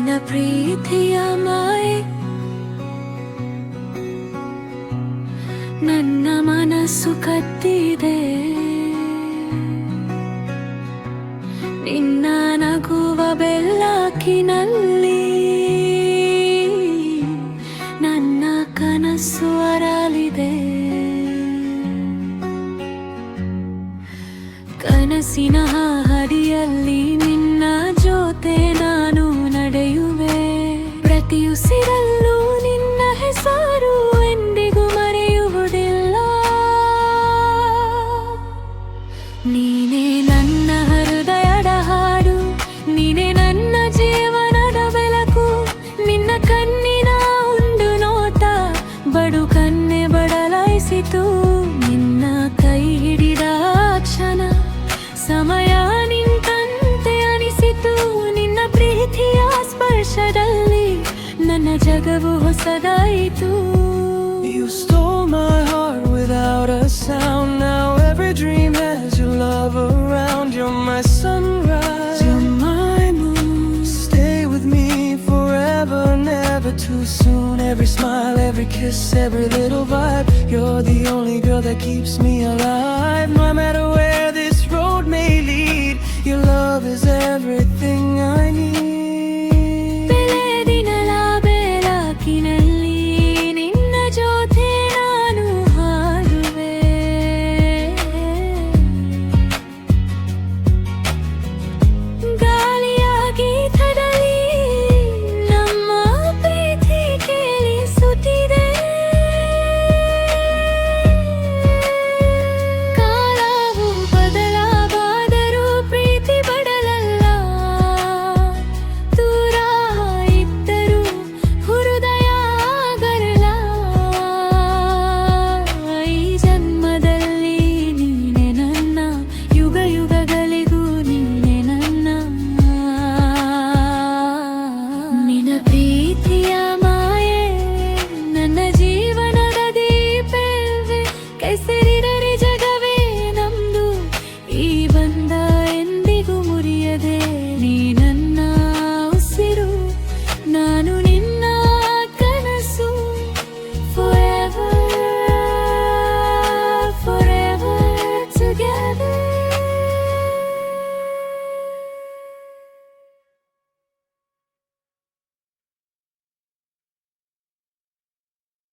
ನಿನ್ನ ಪ್ರೀತಿಯ ಮಾಯೆ ನನ್ನ ಮನಸ್ಸು ಕದ್ದಿದೆ. ನಿನ್ನ ನಗುವ ಬೆಳಕಿನಲ್ಲಿ ನನ್ನ ಕನಸು ಅರಳಿದೆ. ಕನಸಿನ ಹಾದಿಯಲ್ಲಿ ನಿನ್ನ ಜೊತೆ ನಾನು ನಡೆಯುವೆ. ಪ್ರತಿ ಉಸಿರಲ್ಲೂ ನಿನ್ನ ಹೆಸರು ಎಂದಿಗೂ ಮರೆಯುವುದಿಲ್ಲ. ನೀನೇ ನನ್ನ ಹೃದಯದ ಹಾಡು, ನೀನೇ ನನ್ನ ಜೀವನದ ಬೆಳಕು. ನಿನ್ನ ಕಣ್ಣಿನ ಒಂದು ನೋಟ ಬಡುಕನ್ನೆ ಬದಲಾಯಿಸಿತು. ನಿನ್ನ ಕೈ ಹಿಡಿದ ಕ್ಷಣ ಸಮಯ ನಿಂತಂತೆ ಅನಿಸಿತು. ನಿನ್ನ ಪ್ರೀತಿಯ ಸ್ಪರ್ಶದಲ್ಲಿ ನನ್ನ ಜಗವು ಹೊಸದಾಯಿತು. You stole my heart without a sound. Now every dream has your love around. You're my sunrise, you're my moon. Stay with me forever, never too soon. Every smile, every kiss, every little vibe. You're the only girl that keeps me alive. My